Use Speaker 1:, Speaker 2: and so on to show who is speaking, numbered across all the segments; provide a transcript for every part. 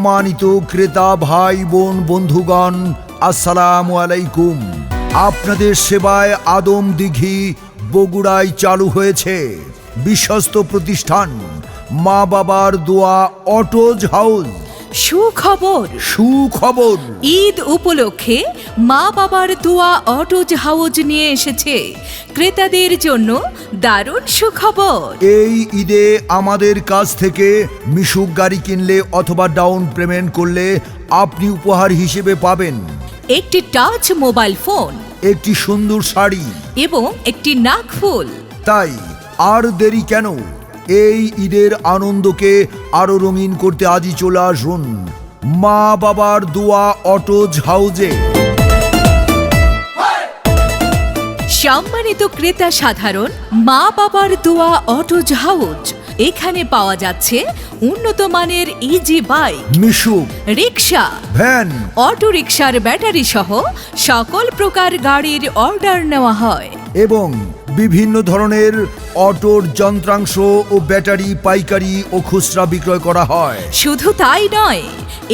Speaker 1: সম্মানিত ক্রেতা ভাই বোন বন্ধুগণ, আসসালামু আলাইকুম। আপনাদের সেবায় আদম দিঘি বগুড়ায় চালু হয়েছে বিশ্বস্ত প্রতিষ্ঠান মা বাবার দোয়া অটোজ হাউস। সুখবর
Speaker 2: ঈদ উপলক্ষে মা বাবার দোয়া অটোজ হাউস নিয়ে এসেছে ক্রেতাদের জন্য দারুণ সুখবর।
Speaker 1: এই ঈদে আমাদের কাছ থেকে মিশুক গাড়ি কিনলে অথবা ডাউন পেমেন্ট করলে আপনি উপহার হিসেবে পাবেন
Speaker 2: একটি টাচ মোবাইল ফোন,
Speaker 1: একটি সুন্দর শাড়ি
Speaker 2: এবং একটি নাকফুল।
Speaker 1: তাই আর দেরি কেন? এই ঈদের আনন্দকে আরো রঙিন করতে আজই চলে আসুন মা বাবার দোয়া অটোজ হাউজে।
Speaker 2: সম্মানিত ক্রেতা সাধারণ, মা বাবার দোয়া অটোজ হাউজ এখানে পাওয়া যাচ্ছে উন্নত মানের ইজি বাইক,
Speaker 1: মিশুক,
Speaker 2: রিক্সা,
Speaker 1: ভ্যান,
Speaker 2: অটো রিক্সার ব্যাটারি সহ সকল প্রকার গাড়ির অর্ডার নেওয়া হয়
Speaker 1: এবং বিভিন্ন ধরনের অটোর যন্ত্রাংশ ও ব্যাটারি পাইকারি ও খুচরা বিক্রয় করা হয়।
Speaker 2: শুধু তাই নয়,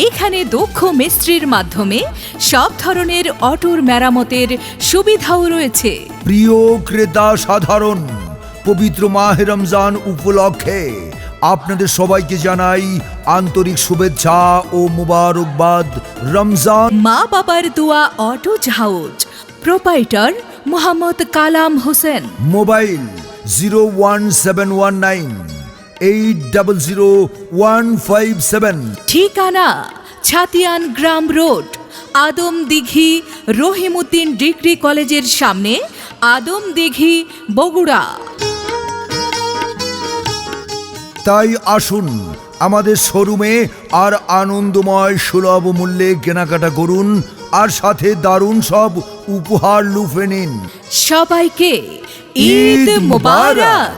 Speaker 2: এখানে দক্ষ মিস্ত্রির মাধ্যমে সব ধরনের অটোর মেরামতের সুবিধাও রয়েছে।
Speaker 1: প্রিয় ক্রেতা সাধারণ, পবিত্র মাহে রমজান উপলক্ষে আপনাদের সবাইকে জানাই আন্তরিক শুভেচ্ছা ও মুবারকবাদ। রমজান।
Speaker 2: মা বাবার দোয়া অটোজ হাউজ, প্রোপাইটার মোহাম্মদ কালাম হোসেন।
Speaker 1: মোবাইল 01719800157।
Speaker 2: ঠিকানা ছাতিয়ান গ্রাম রোড, আদম দিঘি রহিমউদ্দিন ডিগ্রি কলেজের সামনে, আদম দিঘি, বগুড়া।
Speaker 1: তাই আসুন আমাদের শোরুমে আর আনন্দময় সুলভ মূল্যে কেনাকাটা করুন, আর সাথে দারুণ সব উপহার লুফে নিন।
Speaker 2: সবাইকে ঈদ মোবারক।